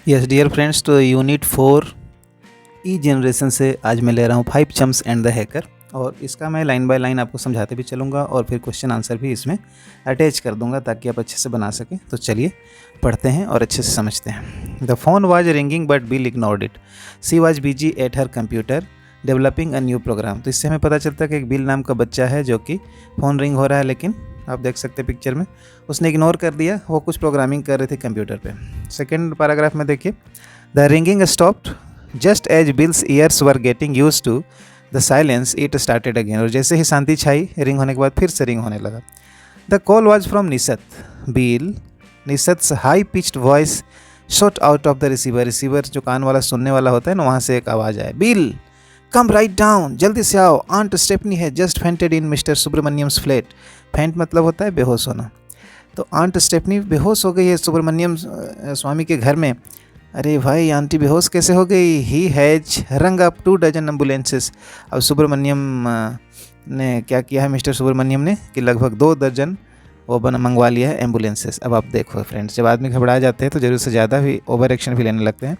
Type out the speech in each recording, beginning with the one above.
Yes dear friends, तो unit 4 ई generation से आज मैं ले रहा हूँ 5 चम्स एंड द हैकर। और इसका मैं लाइन बाय लाइन आपको समझाते भी चलूँगा और फिर क्वेश्चन आंसर भी इसमें अटैच कर दूंगा ताकि आप अच्छे से बना सकें। तो चलिए पढ़ते हैं और अच्छे से समझते हैं। The phone was ringing but Bill ignored it. She was busy at her computer developing a new program. तो इससे हमें पता चलता है कि एक बिल नाम का बच्चा है जो कि फ़ोन रिंग हो रहा है, लेकिन आप देख सकते हैं पिक्चर में उसने इग्नोर कर दिया, वो कुछ प्रोग्रामिंग कर रहे थे कंप्यूटर पे। सेकेंड पैराग्राफ में देखिए, the ringing stopped just as Bill's ears were getting used to the silence it started again. और जैसे ही शांति छाई, रिंग होने के बाद फिर से रिंग होने लगा। The call was from Nishat. Bill Nishat's high pitched voice shot out of the receiver. Receiver जो कान वाला सुनने वाला होता है ना, वहाँ से एक आवाज़ आया, बिल कम राइट डाउन, जल्दी से आओ, आंट स्टेफनी है जस्ट फेंटेड इन मिस्टर सुब्रमण्यम्स फ्लैट। फेंट मतलब होता है बेहोश होना। तो आंट स्टेफनी बेहोश हो गई है सुब्रमण्यम स्वामी के घर में। अरे भाई, आंटी बेहोश कैसे हो गई? ही हैज रंग अप 2 डजन एम्बुलेंसेस। अब सुब्रमण्यम ने क्या किया है, मिस्टर सुब्रमण्यम ने, कि लगभग 2 दर्जन वो मंगवा लिया है एम्बुलेंसेस। अब आप देखो फ्रेंड्स, जब आदमी घबरा जाते हैं तो ज़रूर से ज़्यादा भी ओवर एक्शन भी लेने लगते हैं।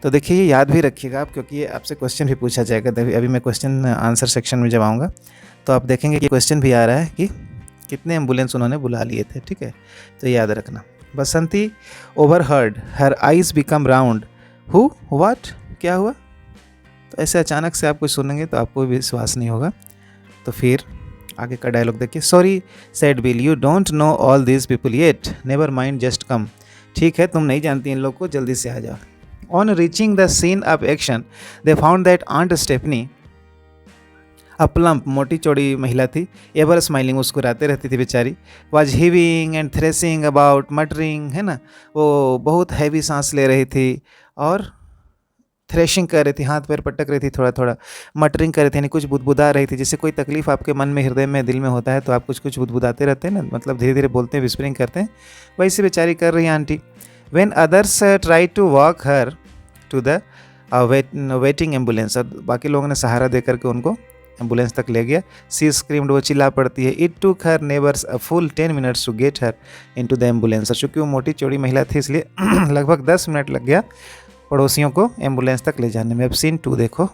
तो देखिए, ये याद भी रखिएगा आप, क्योंकि ये आपसे क्वेश्चन भी पूछा जाएगा। अभी मैं क्वेश्चन आंसर सेक्शन में जब आऊँगा तो आप देखेंगे कि क्वेश्चन भी आ रहा है कि कितने एम्बुलेंस उन्होंने बुला लिए थे। ठीक है, तो याद रखना। Basanti overheard her eyes become round. Who what, क्या हुआ? तो ऐसे अचानक से आप कुछ सुनेंगे तो आपको भी विश्वास नहीं होगा। तो फिर आगे का डायलॉग देखिए, sorry said bill, you don't know all this people yet, never mind just come. ठीक है, तुम नहीं जानती इन लोग को, जल्दी से आ जाओ। On reaching the scene of action they found that aunt Stephanie, a plump मोटी चौड़ी महिला थी, एवर स्माइलिंग, मुस्कुराते रहती थी बेचारी, was heaving and threshing about, muttering, है ना, वो बहुत हैवी सांस ले रही थी और थ्रेशिंग कर रही थी, हाथ पैर पटक रही थी थोड़ा थोड़ा, मटरिंग कर रही थी, यानी कुछ बुदबुदा रही थी। जैसे कोई तकलीफ आपके मन में, हृदय में, दिल में होता है तो आप कुछ कुछ बुदबुदाते रहते हैं ना, मतलब धीरे धीरे बोलते हैं, विस्परिंग करते हैं, वैसे बेचारी कर रही है aunty. When others try to walk her to the waiting ambulance, और बाकी लोगों ने सहारा दे करके उनको एम्बुलेंस तक ले गया। सी स्क्रीम्ड, वो चिल्ला पड़ती है, it took her neighbours a full 10 minutes to get her into the ambulance. और चूँकि वो मोटी चौड़ी महिला थी इसलिए लगभग 10 मिनट लग गया पड़ोसियों को एम्बुलेंस तक ले जाने में। अब सीन 2 देखो।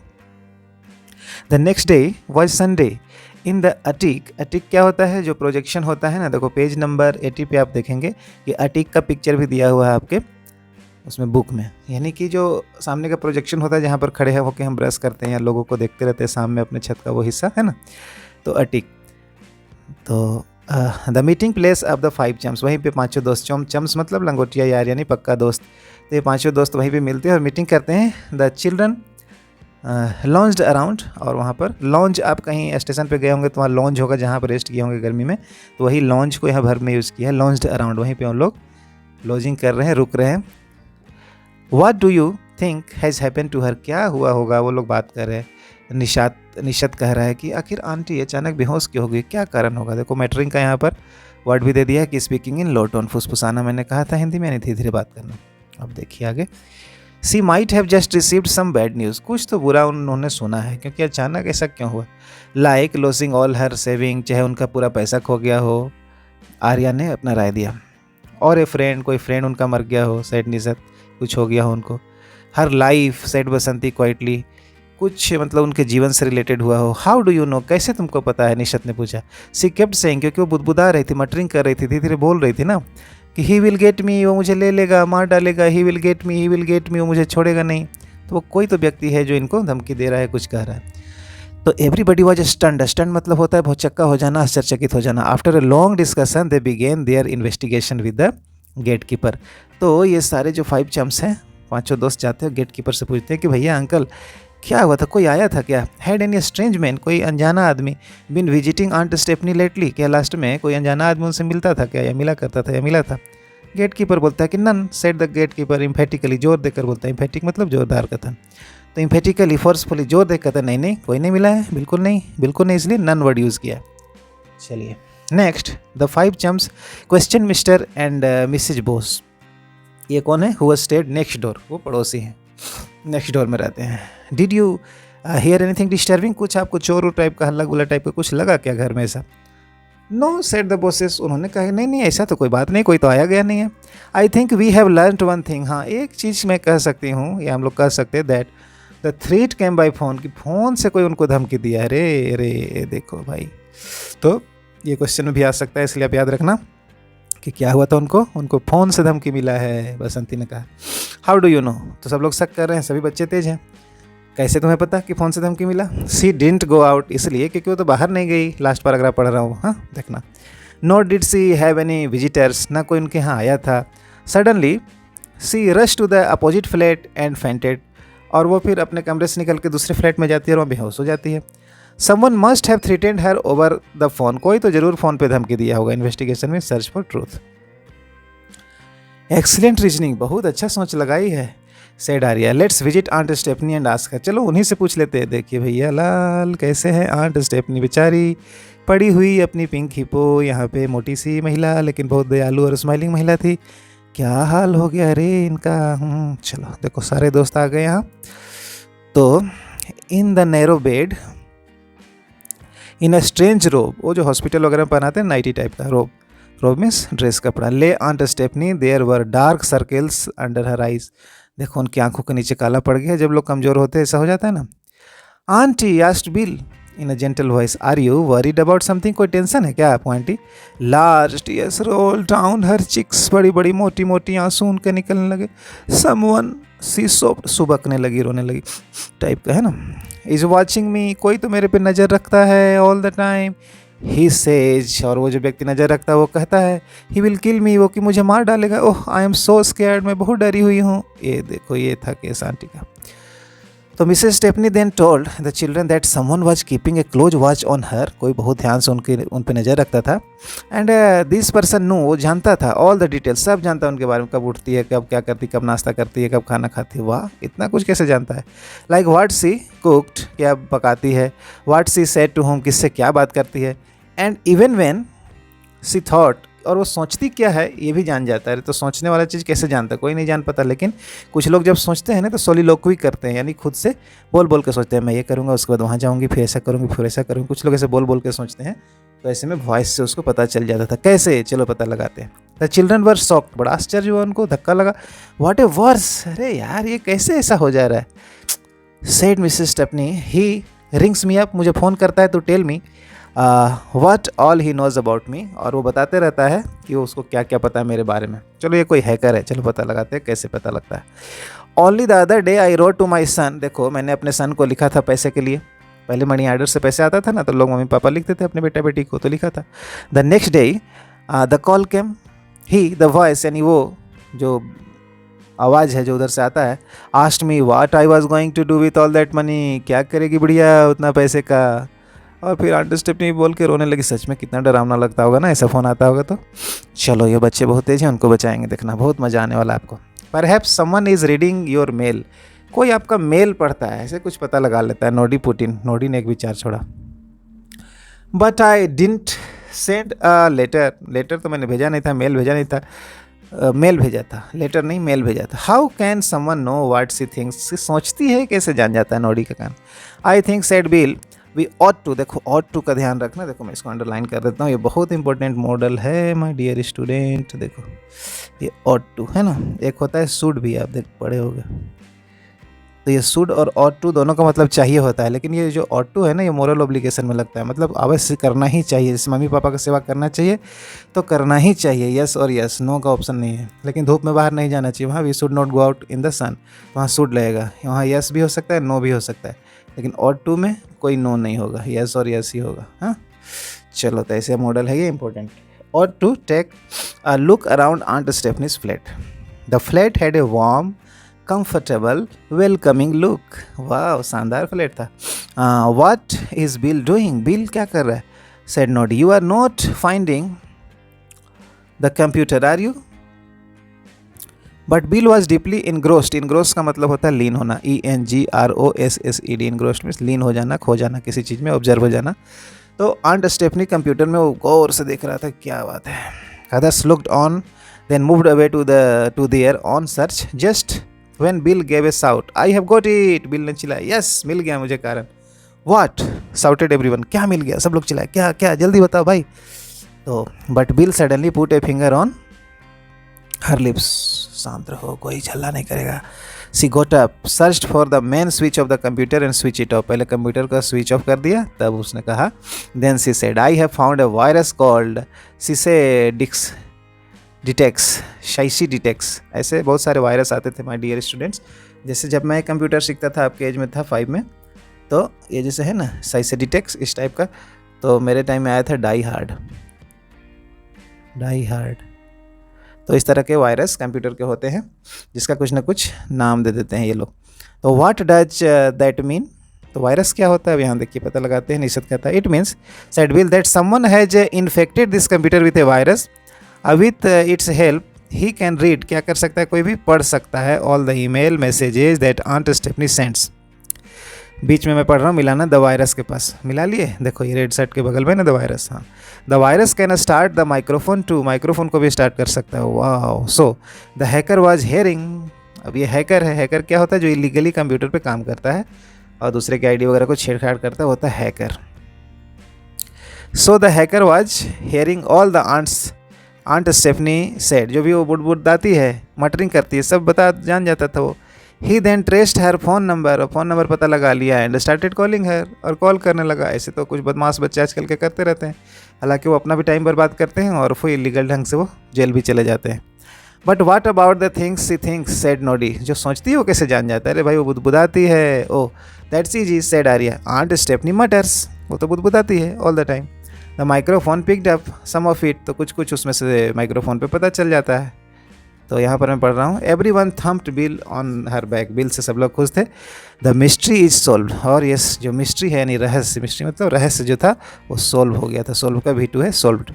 The next day was Sunday in the attic. Attic क्या होता है? जो प्रोजेक्शन होता है ना, देखो पेज नंबर 80 पे आप देखेंगे कि अटीक का पिक्चर भी दिया हुआ है आपके उसमें बुक में, यानी कि जो सामने का प्रोजेक्शन होता है जहाँ पर खड़े होकर हम ब्रश करते हैं या लोगों को देखते रहते हैं सामने अपने छत का वो हिस्सा, है ना, तो अटीक। तो the meeting place of the 5 chums, वहीं पे पांचों दोस्त, चम्स मतलब लंगोटिया यार, यानी पक्का दोस्त। तो ये पांचों दोस्त वहीं पे मिलते हैं और मीटिंग करते हैं। द चिल्ड्रन लॉन्ज्ड अराउंड, और वहाँ पर लॉन्ज, आप कहीं स्टेशन पे गए होंगे तो वहाँ लॉन्ज होगा जहाँ पर रेस्ट किए होंगे गर्मी में, तो वही लॉन्ज को यहाँ भर में यूज़ किया है, लॉन्ज्ड अराउंड, वहीं पे हम लोग लॉजिंग कर रहे हैं, रुक रहे हैं। What do you think has happened to her, क्या हुआ होगा? वो लोग बात कर रहे हैं। निशत कह रहा है कि आखिर आंटी अचानक बेहोश क्यों हो गई, क्या कारण होगा? देखो मैटरिंग का यहाँ पर वर्ड भी दे दिया है कि स्पीकिंग इन लो टोन, फुसफुसाना मैंने कहा था हिंदी में, नहीं धीरे धीरे बात करना। अब देखिए आगे, she might have just received some bad news, कुछ तो बुरा उन्होंने सुना है, क्योंकि अचानक ऐसा क्यों हुआ? लाइक लॉसिंग ऑल हर सेविंग, चाहे उनका पूरा पैसा खो गया हो, आर्या ने अपना राय दिया। और ए फ्रेंड, कोई फ्रेंड उनका मर गया हो, सेड निशत, कुछ हो गया हो उनको। हर लाइफ, सेड बसंती क्वाइटली, कुछ मतलब उनके जीवन से रिलेटेड हुआ हो। हाउ डू यू नो, कैसे तुमको पता है? निशत ने पूछा। सी केप्ट सेइंग, क्योंकि वो बुदबुदा रही थी, मटरिंग कर रही थी, धीरे धीरे बोल रही थी ना, कि ही विल गेट मी, वो मुझे ले लेगा, मार डालेगा, he will get me, he will get me, वो मुझे छोड़ेगा नहीं। तो वो कोई तो व्यक्ति है जो इनको धमकी दे रहा है, कुछ कह रहा है। तो एवरीबडी वॉज स्टंड, स्टंड मतलब होता है भौचक्का हो जाना, आश्चर्यचकित हो जाना। After a long discussion they began their investigation with the gate keeper. तो ये सारे जो 5 चम्स हैं, पांचों दोस्त जाते हैं गेट कीपर से, पूछते हैं कि भैया अंकल क्या हुआ था, कोई आया था क्या? हैड एनी स्ट्रेंज मैन, कोई अनजाना आदमी, बिन विजिटिंग आंट स्टेफनी लेटली, क्या लास्ट में कोई अनजाना आदमी उनसे मिलता था क्या, या मिला करता था, या मिला था? गेट कीपर बोलता है कि none, said the gate keeper emphatically, जोर देकर बोलता है, इम्फेटिक मतलब जोरदार कथन, तो इम्फेटिकली फोर्सफुली जोर देकर कथन, नहीं नहीं कोई नहीं मिला है, बिल्कुल नहीं, बिल्कुल नहीं, इसलिए नन वर्ड यूज़ किया। चलिए next, the 5 chums question Mr and Mrs Bose. ये कौन है? हु स्टेड नेक्स्ट डोर, वो पड़ोसी हैं, नेक्स्ट डोर में रहते हैं। Did you hear anything disturbing, कुछ आपको चोर टाइप का, हल्ला गुल्ला टाइप का कुछ लगा क्या घर में ऐसा? नो सेड द बॉसेस, उन्होंने कहा नहीं नहीं ऐसा तो कोई बात नहीं, कोई तो आया गया नहीं है। I think we have learned one thing, हाँ एक चीज़ मैं कह सकती हूँ या हम लोग कह सकते हैं that the threat came by phone, कि फ़ोन से कोई उनको धमकी दिया। अरे अरे देखो भाई, तो ये क्वेश्चन में भी आ सकता है, इसलिए आप याद रखना कि क्या हुआ था उनको फ़ोन से धमकी मिला है, बसंती ने कहा। हाउ डू यू नो, तो सब लोग शक कर रहे हैं, सभी बच्चे तेज हैं। कैसे तुम्हें पता कि फ़ोन से धमकी मिला? सी डिडंट गो आउट, इसलिए क्योंकि वो तो बाहर नहीं गई। लास्ट पैराग्राफ पढ़ रहा हूँ, हाँ देखना। Not did she have any visitors, ना कोई उनके यहाँ आया था। Suddenly she rush to the opposite flat and fainted, और वो फिर अपने कमरे से निकल के दूसरे फ्लैट में जाती है और वहाँ बेहोश हो जाती है। Someone must have threatened her over the phone, कोई तो जरूर फ़ोन पे धमकी दिया होगा। इन्वेस्टिगेशन में search for truth. Excellent reasoning, बहुत अच्छा सोच लगाई है, said Arya. Let's visit aunt Stephanie and ask her, चलो उन्हीं से पूछ लेते हैं। देखिए भैया लाल कैसे हैं आंट स्टेफनी, बेचारी पड़ी हुई अपनी पिंक हिपो, यहाँ पे मोटी सी महिला लेकिन बहुत दयालु और स्माइलिंग महिला थी। क्या हाल हो गया अरे इनका। चलो देखो सारे दोस्त आ गए यहाँ। तो in the narrow bed in a strange रोब, वो जो हॉस्पिटल वगैरह में पहनाते हैं नाइटी टाइप का रोब, रोब मीन्स ड्रेस कपड़ा। ले aunt Stephanie there were dark circles under her eyes, देखो उनकी आंखों के नीचे काला पड़ गया, जब लोग कमज़ोर होते हैं ऐसा हो जाता है ना। Aunty asked Bill in a gentle voice, are you worried about something, कोई टेंशन है क्या आपको aunty? Large tears roll down her cheeks, बड़ी बड़ी मोटी मोटी आंसू उनके निकलने लगे। समवन सी सोप्ड, सुबकने लगी, रोने लगी टाइप का है ना। इज वॉचिंग मी, कोई तो मेरे पे नज़र रखता है all the time. He says, और वो जो व्यक्ति नज़र रखता है वो कहता है ही विल किल मी, वो कि मुझे मार डालेगा। ओह आई एम सो स्केयर्ड, मैं बहुत डरी हुई हूँ। ये देखो ये था केस आंटी का। तो Mrs Stephanie then told the children that someone was keeping a close watch on her, कोई बहुत ध्यान से उन पे नज़र रखता था। एंड दिस पर्सन नो, वो जानता था ऑल द डिटेल्स, सब जानता है उनके बारे में, कब उठती है, कब क्या करती है, कब नाश्ता करती है, कब खाना खाती है। वाह इतना कुछ कैसे जानता है। लाइक व्हाट सी कुक्ड, क्या पकाती है, what she said to whom, किससे क्या बात करती है, and even when she thought, और वो सोचती क्या है ये भी जान जाता है। तो सोचने वाला चीज़ कैसे जानता है, कोई नहीं जान पाता, लेकिन कुछ लोग जब सोचते हैं ना तो सोलिलोक्वी करते हैं, यानी खुद से बोल बोल के सोचते हैं, मैं ये करूँगा उसके बाद वहाँ जाऊँगी, फिर ऐसा करूँगी, फिर ऐसा करूँगी। कुछ लोग ऐसे बोल बोल के सोचते हैं, तो ऐसे में वॉइस से उसको पता चल जाता था। कैसे, चलो पता लगाते हैं। द चिल्ड्रन वर शॉक्ड, बड़ा आश्चर्य हुआ उनको, धक्का लगा। व्हाट ए वर्स, अरे यार ये कैसे ऐसा हो जा रहा है। Said Mrs Stephanie, he rings me up, मुझे फ़ोन करता है to tell me what all he knows about me, और वो बताते रहता है कि वो उसको क्या क्या पता है मेरे बारे में। चलो ये कोई हैकर है, चलो पता लगाते हैं कैसे पता लगता है। Only the other day I wrote to my son, देखो मैंने अपने सन को लिखा था पैसे के लिए। पहले मनी आर्डर से पैसे आता था ना, तो लोग मम्मी पापा लिखते थे अपने बेटा बेटी को, तो लिखा था। The next day the call came, he the voice, यानी वो जो आवाज़ है जो उधर से आता है, asked me what I was going to do with all that money, क्या करेगी बढ़िया उतना पैसे का। और फिर आंटी स्टेफनी बोल के रोने लगी। सच में कितना डरावना लगता होगा ना ऐसा फ़ोन आता होगा तो। चलो ये बच्चे बहुत तेज हैं, उनको बचाएंगे, देखना बहुत मज़ा आने वाला है आपको। Perhaps someone is reading your mail, कोई आपका मेल पढ़ता है, ऐसे कुछ पता लगा लेता है। नोडी पुटिन, नोडी ने एक विचार छोड़ा। But I didn't send a letter, letter तो मैंने भेजा नहीं था, मेल भेजा नहीं था, मेल भेजा था, लेटर नहीं मेल भेजा था। How can someone know what she thinks, सोचती है कैसे जान जाता है नोडी का कान। I think said Bill we ought to, देखो ऑट टू का ध्यान रखना, देखो मैं इसको अंडरलाइन कर देता हूँ, ये बहुत इंपॉर्टेंट मॉडल है माय डियर स्टूडेंट। देखो ये ऑट टू है ना, एक होता है शुड भी, आप देख पढ़े होगे, तो ये शुड और ऑट टू दोनों का मतलब चाहिए होता है, लेकिन ये जो ऑट टू है ना ये मोरल ऑब्लिगेशन में लगता है, मतलब अवश्य करना ही चाहिए। जैसे मम्मी पापा का सेवा करना चाहिए तो करना ही चाहिए, यस और यस, नो का ऑप्शन नहीं है। लेकिन धूप में बाहर नहीं जाना चाहिए, वहाँ we should not go out in the sun, वहाँ शुड लगेगा, वहाँ यस भी हो सकता है, नो भी हो सकता है, लेकिन ऑट टू में कोई नो नहीं होगा, यस और यस ही होगा। हाँ चलो, तो ऐसे मॉडल है ये important. Ought to take a look around aunt Stephanie's flat, the flat had a warm comfortable welcoming look, वाह शानदार फ्लैट था। What is Bill doing, Bill क्या कर रहा है। Said Noddy, you are not finding the computer are you. But Bill was deeply engrossed, engrossed का मतलब होता है लीन होना, ENGROSSED, इनग्रोस्ड मीन्स लीन हो जाना, खो जाना किसी चीज़ में, ऑब्जर्व हो जाना। तो आंट स्टेफनी कंप्यूटर में वो गौर से देख रहा था, क्या बात है। Others looked on then moved away to their own search. Just when Bill gave a shout, I have got it, Bill ने चिल्लाया, यस मिल गया मुझे कारण। व्हाट साउटेड एवरीवन, क्या मिल गया, सब लोग चिल्लाए, क्या क्या जल्दी बताओ भाई। तो but Bill suddenly put a finger on her lips, शांत रहो, कोई झल्ला नहीं करेगा। She got up, search for the main switch of the computer and switch it off, पहले कंप्यूटर का स्विच ऑफ कर दिया, तब उसने कहा, then she said I have found a virus called सीसे डिटेक्स, शाइसी डिटेक्स। ऐसे बहुत सारे वायरस आते थे माय डियर स्टूडेंट्स। जैसे जब मैं कंप्यूटर सीखता था, आपके एज में था 5 में, तो ये जैसे है ना शाइसी डिटेक्स इस टाइप का, तो मेरे टाइम में आया था डाई हार्ड। तो इस तरह के वायरस कंप्यूटर के होते हैं जिसका कुछ ना कुछ नाम दे देते हैं ये लोग। तो व्हाट डज दैट मीन, तो वायरस क्या होता है अब यहाँ देखिए पता लगाते हैं। निषद कहता है it means said Bill that someone has infected this computer with a virus, with its help he can read, क्या कर सकता है, कोई भी पढ़ सकता है, all the email messages that aunt Stephanie sends. बीच में मैं पढ़ रहा हूँ मिलाना द वायरस के पास, मिला लिए, देखो ये रेड शर्ट के बगल में ना द वायरस। हाँ, the virus can start the microphone too, microphone को भी स्टार्ट कर सकता है। वाह, so the hacker was hearing, अब ये हैकर है, हैकर क्या होता है, जो इलीगली कंप्यूटर पे काम करता है और दूसरे के आईडी वगैरह को छेड़छाड़ करता है, होता है hacker. So the hacker was hearing all the aunt Stephanie said, जो भी वो बुड़बुड़ाती है, मटरिंग करती है, सब जान जाता था वो। ही देन ट्रेस्ड हर फ़ोन नंबर, फ़ोन नंबर पता लगा लिया, एंड स्टार्टेड कॉलिंग हर, और कॉल करने लगा। ऐसे तो कुछ बदमाश बच्चे आजकल के करते रहते हैं, हालांकि वो अपना भी टाइम बर्बाद करते हैं और फिर इलीगल ढंग से वो जेल भी चले जाते हैं। But what about the things she thinks said Noddy, जो सोचती है वो कैसे जान जाता है, अरे भाई वो बुदबुदाती है, oh that's easy said Arya, aunt Stephanie mutters, वो तो बुदबुदाती है all the time. The microphone picked up some of it, तो कुछ कुछ उसमें से माइक्रोफोन पे पता चल जाता है। तो यहाँ पर मैं पढ़ रहा हूँ, everyone thumped Bill on her back, Bill से सब लोग खुश थे। द मिस्ट्री इज सोल्व, और यस जो मिस्ट्री है यानी रहस्य, मिस्ट्री मतलब रहस्य जो था वो सोल्व हो गया था, सोल्व का V2 है सोल्व्ड।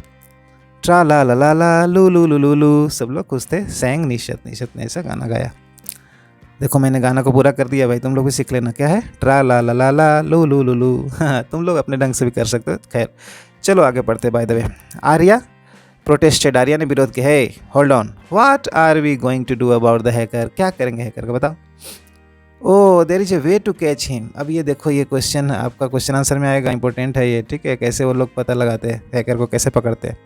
ट्रा ला ला ला ला लू लू लू लू लू, सब लोग खुश थे। सैंग निशत, निशत ने ऐसा गाना गाया। देखो मैंने गाना को पूरा कर दिया भाई, तुम लोग भी सीख लेना, क्या है, ट्रा ला ला ला ला लू लू लू लू। हाँ, तुम लोग अपने ढंग से भी कर सकते हो। खैर चलो आगे बढ़ते। By the way, Arya protested, Arya ने विरोध किया, hey hold on, what are we going to do about the hacker, क्या करेंगे हैकर का बताओ। Oh there is a way to catch him, अब ये देखो ये क्वेश्चन आपका क्वेश्चन आंसर में आएगा, इंपॉर्टेंट है ये, ठीक है, कैसे वो लोग पता लगाते हैं हैकर को, कैसे पकड़ते हैं।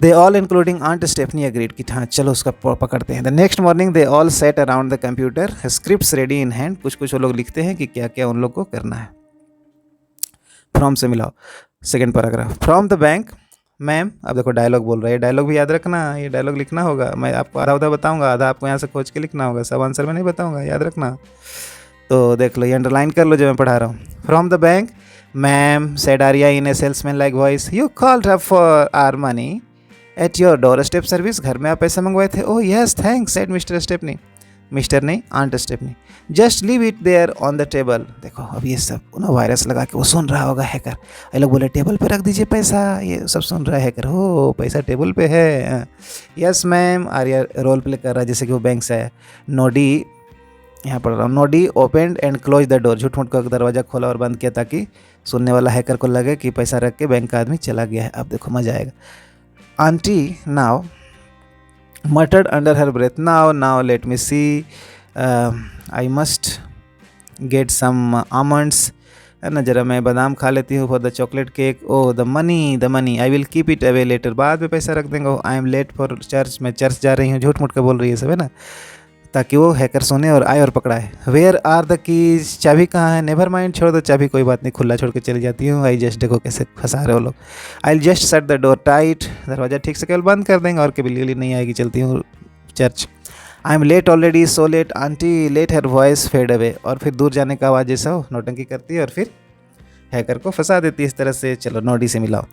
They all including aunt Stephanie agreed कि हाँ चलो उसका पकड़ते हैं। The next morning they all sat around the computer, scripts ready in hand, कुछ कुछ वो लोग लिखते हैं कि क्या क्या उन लोग को करना है। फ्रॉम से मिलाओ, second paragraph, from the bank ma'am, अब देखो डायलॉग बोल रहा है, डायलॉग भी याद रखना, ये डायलॉग लिखना होगा, मैं आपको आधा आधा बताऊंगा, आधा आपको यहाँ से खोज के लिखना होगा, सब आंसर में नहीं बताऊंगा, याद रखना। तो देख लो, ये अंडरलाइन कर लो जो मैं पढ़ा रहा हूँ। From the bank ma'am said Arya in a salesman like voice, you called up for our money at your doorstep service, घर में आप पैसे मंगवाए थे। Oh yes thanks said mister Stephanie, mister नहीं aunt Stephanie, just leave it there on the table. देखो अब ये सब ना वायरस लगा के वो सुन रहा होगा हैकर, ये लोग बोले टेबल पे रख दीजिए पैसा, ये सब सुन रहा है हैकर, हो पैसा टेबल पे है। Yes ma'am, Arya role play कर रहा है जैसे कि वो बैंक से आया। नोडी, यहाँ पढ़ रहा हूँ, Noddy opened and close the door, झूठ मूठ का दरवाजा खोला और बंद किया ताकि सुनने वाला हैकर को लगे कि पैसा रख के बैंक का आदमी चला गया है। अब देखो मजा आएगा। Aunty now muttered under her breath, now let me see, I must get some almonds, है ना, जरा मैं बादाम खा लेती हूँ, for the chocolate cake. Oh the money I will keep it away later, बाद में पैसा रख देंगे। I am late for church, मैं चर्च जा रही हूँ, झूठ मूठ का बोल रही है सब, है ना, ताकि वो हैकर सुने और आए और पकड़ाए। वेयर आर द कीज, चाबी कहाँ है, नेवर माइंड, छोड़ दो चाबी, कोई बात नहीं, खुला छोड़ के चली जाती हूँ। आई जस्ट, देखो कैसे फंसा रहे हो लोग। I just shut the door tight, दरवाज़ा ठीक से केवल बंद कर देंगे और कभी नहीं आएगी, चलती हूँ church. I am late already, so let aunty let her voice fade away, और फिर दूर जाने का आवाज़ जैसा हो नौटंकी करती है और फिर हैकर को फंसा देती है इस तरह से। चलो नोडी से मिलाओ।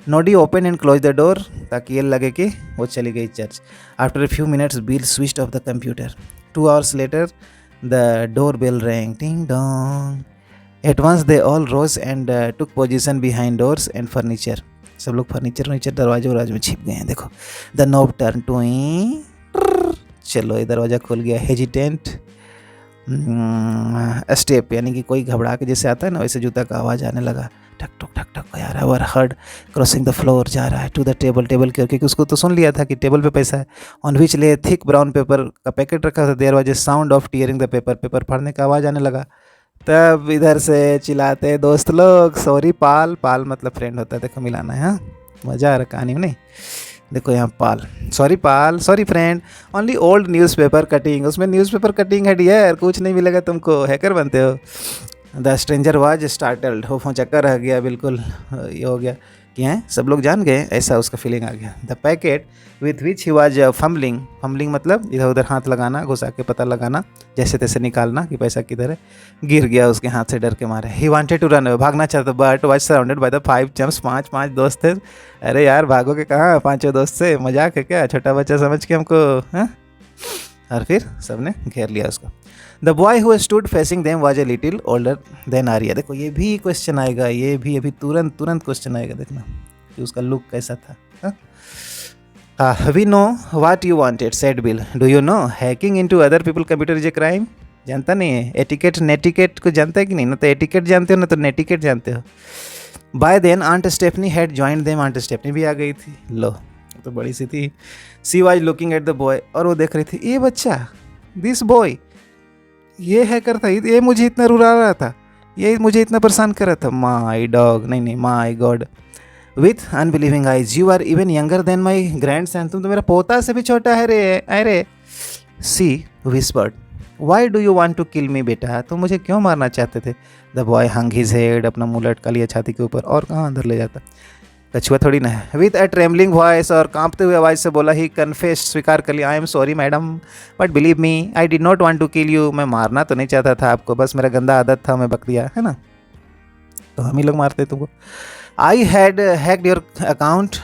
Noddy open and close the door, ताकि ये लगे कि वो चली गई church. After a few minutes Bill switched off the computer. 2 hours later the doorbell rang, ding dong. At once they all rose and took position behind doors and furniture. सब लोग furniture दरवाजे और में छिप गए हैं। देखो द नॉब टर्न टुई, चलो ये दरवाज़ा खुल गया। हेजिटेंट स्टेप, यानी कि कोई घबरा के जैसे आता है ना, वैसे जूता का आवाज़ आने लगा, ठक ठक ठक ठक यार। वर हर्ड क्रॉसिंग द फ्लोर, जा रहा है टू द टेबल, टेबल की ओर, क्योंकि उसको तो सुन लिया था कि टेबल पे पैसा है। On which lay thick brown paper का पैकेट रखा था। There was a sound of tearing the paper, paper फाड़ने का आवाज़ आने लगा। तब इधर से चिल्लाते दोस्त लोग, सॉरी पाल, पाल मतलब फ्रेंड होता है, देखो मिलाना है। हाँ मज़ा आ रहा कहानी में नहीं। देखो यहाँ pal sorry friend, only old newspaper cutting, उसमें न्यूज़पेपर कटिंग है डियर, कुछ नहीं मिलेगा तुमको, हैकर बनते हो। द स्ट्रेंजर वाज स्टार्टल्ड, हो चक्कर रह गया, बिल्कुल ये हो गया कि हैं सब लोग जान गए, ऐसा उसका फीलिंग आ गया। The packet with which he was fumbling मतलब इधर उधर हाथ लगाना, घुसा के पता लगाना, जैसे तैसे निकालना कि पैसा किधर है, गिर गया उसके हाथ से डर के मारे। ही वांटेड टू रन, भागना चाहता, but was surrounded by the 5 chums, पाँच दोस्त थे। अरे यार भागोगे कहाँ, 5 दोस्त से, मजाक है क्या, छोटा बच्चा समझ के हमको, हाँ। और फिर सबने घेर लिया उसको। The boy who stood facing them was a little older than Arya. देखो ये भी क्वेश्चन आएगा, ये भी अभी तुरंत क्वेश्चन आएगा, देखना कि उसका लुक कैसा था। We know what you wanted said Bill, do you know hacking into other people computer is a crime. जानता नहीं है, एटिकेट नेटिकेट को जानता है कि नहीं, ना तो एटिकेट जानते हो ना तो नेटिकेट जानते हो। By then aunt Stephanie had joined them, aunt Stephanie भी आ गई थी, लो तो बड़ी सी थी। She was looking at the boy, और वो देख रही थी, ये बच्चा, दिस बॉय, ये हैकर था, ये मुझे इतना रुला रहा था, ये मुझे इतना परेशान कर रहा था। माई डॉग, नहीं my god, with unbelieving eyes, you are even younger than my grandson, तुम तो मेरा पोता से भी छोटा है रे। अरे she whispered, why do you want to kill me बेटा, तुम मुझे क्यों मारना चाहते थे। The boy hung his head, अपना मुंह लटका लिया छाती के ऊपर, और कहाँ अंदर ले जाता, कछुआ थोड़ी ना है। विथ अ ट्रेमलिंग वॉइस, और कांपते हुए आवाज़ से बोला, ही कन्फेस्ड, स्वीकार कर लिया, I am sorry madam, but believe me I did not want to kill you, मैं मारना तो नहीं चाहता था आपको, बस मेरा गंदा आदत था, मैं बक दिया है ना, तो हम ही लोग मारते तुमको। I had hacked your account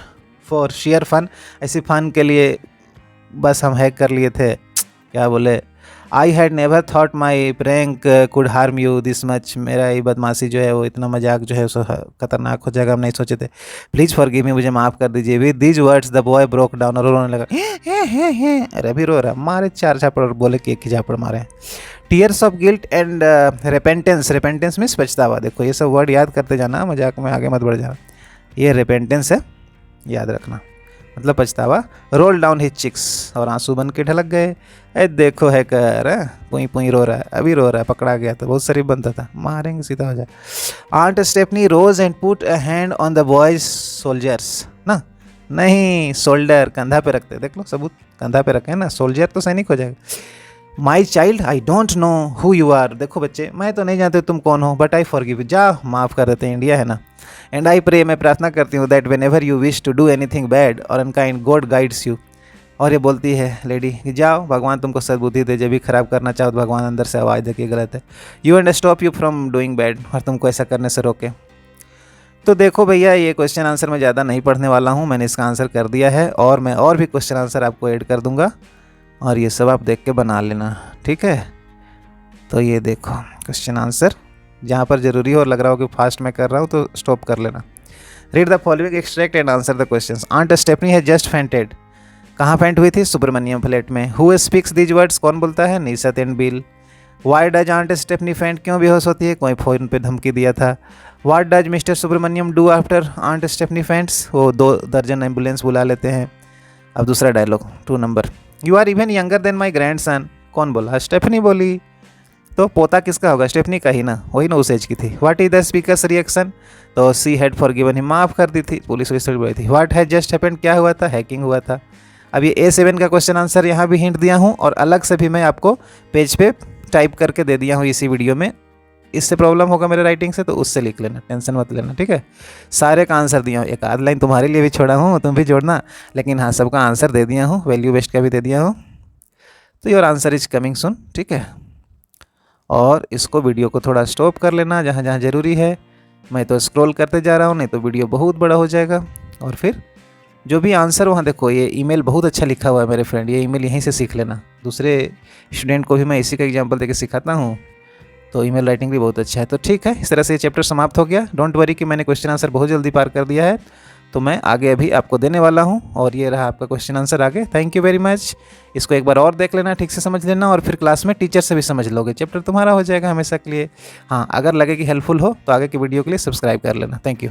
for share fun, ऐसे फन के लिए बस हम हैक कर लिए थे, क्या बोले। I had never thought my prank could harm you this much, मेरा ये बदमाशी जो है वो इतना मजाक जो है उसको खतरनाक हो जाएगा, हम नहीं सोचे थे, प्लीज़ फॉरगिव मी, मुझे माफ़ कर दीजिए। With these words the boy broke down, और रोने लगा, हे अरे अभी रो रहा, मारे 4 झापड़ और बोले कि 1 ही झापड़ मारे। Tears of guilt and repentance means पछतावा, देखो ये सब वर्ड याद करते जाना, मजाक में आगे मत बढ़ जाना, ये रेपेंटेंस है, याद रखना, मतलब पछतावा। रोल डाउन हिज चिक्स, और आंसू बन के ढलक गए। ए देखो है कर, पुई पुई रो रहा है, अभी रो रहा है, पकड़ा गया तो बहुत शरीफ बनता था, मारेंगे सीधा हो जाए। Aunt Stephanie rose and put a hand on the boy's soldiers, ना नहीं शोल्डर, कंधा पे रखते, देख लो सबूत, कंधा पे रखे ना, सोल्जर तो सैनिक हो जाएगा। My child I don't know who you are, देखो बच्चे मैं तो नहीं जानते तुम कौन हो, बट आई फॉरगिव यू, जा माफ़ कर देते हैं, इंडिया है ना। एंड आई प्रे, मैं प्रार्थना करती हूँ, that whenever you wish to do anything bad और अनकाइंड गॉड गाइड्स यू, और ये बोलती है लेडी कि जाओ भगवान तुमको सद्बुद्धि दे, जब भी खराब करना चाहो तो भगवान अंदर से आवाज़ दे के गलत है, you and stop you from doing bad, और तुमको ऐसा करने से रोके। तो देखो भैया ये क्वेश्चन आंसर मैं ज़्यादा नहीं पढ़ने वाला हूँ, मैंने इसका आंसर कर दिया है, और मैं और भी क्वेश्चन आंसर आपको ऐड कर दूँगा, और ये सब आप देख के बना लेना, ठीक है। तो ये देखो क्वेश्चन आंसर, जहाँ पर ज़रूरी हो और लग रहा हो कि फास्ट मैं कर रहा हूँ तो स्टॉप कर लेना। Read the following extract and answer the questions. Aunt Stephanie है जस्ट फेंटेड, कहाँ फेंट हुई थी, सुब्रमण्यम फ्लैट में। हु स्पीक्स दीज वर्ड्स, कौन बोलता है, Nishat and Bill. Why does aunt Stephanie faint, क्यों बेहोश होती है, कोई फ़ोन पे धमकी दिया था। What does Mr Subramaniam do after aunt Stephanie faints, वो 2 दर्जन एम्बुलेंस बुला लेते हैं। अब दूसरा dialogue 2 number, you are even younger than my grandson, कौन बोला, स्टेफनी बोली, तो पोता किसका होगा, स्टेफनी का ही ना, वही ना उस एज की थी। What is the speakers reaction, तो सी हैड फॉरगिवन हिम, माफ़ कर दी थी, पुलिस वैसे बोली थी। व्हाट हैज जस्ट हैपेंड, क्या हुआ था, हैकिंग हुआ था। अब ये A7 का क्वेश्चन आंसर यहाँ भी हिंट दिया हूँ, और अलग से भी मैं आपको पेज पे टाइप करके दे दिया हूँ इसी वीडियो में, इससे प्रॉब्लम होगा मेरे राइटिंग से तो उससे लिख लेना, टेंशन मत लेना, ठीक है। सारे का आंसर दिया हूँ, एक आध लाइन तुम्हारे लिए भी छोड़ा हूँ, तुम भी जोड़ना, लेकिन हाँ सबका आंसर दे दिया हूँ, वैल्यू बेस्ड का भी दे दिया हूँ। तो योर आंसर इज कमिंग सुन, ठीक है। और इसको वीडियो को थोड़ा स्टॉप कर लेना जहाँ जहाँ ज़रूरी है, मैं तो स्क्रॉल करते जा रहा हूँ, नहीं तो वीडियो बहुत बड़ा हो जाएगा। और फिर जो भी आंसर वहाँ देखो, ये ईमेल बहुत अच्छा लिखा हुआ है मेरे फ्रेंड, ये ईमेल यहीं से सीख लेना, दूसरे स्टूडेंट को भी मैं इसी का एग्जांपल देके सिखाता हूँ, तो ईमेल राइटिंग भी बहुत अच्छा है। तो ठीक है, इस तरह से ये चैप्टर समाप्त हो गया। डोंट वरी कि मैंने क्वेश्चन आंसर बहुत जल्दी पार कर दिया है, तो मैं आगे अभी आपको देने वाला हूँ, और ये रहा आपका क्वेश्चन आंसर आगे। Thank you very much. इसको एक बार और देख लेना, ठीक से समझ लेना, और फिर क्लास में टीचर से भी समझ लोगे, चैप्टर तुम्हारा हो जाएगा हमेशा के लिए। हाँ, अगर लगे कि हेल्पफुल हो तो आगे की वीडियो के लिए सब्सक्राइब कर लेना। Thank you.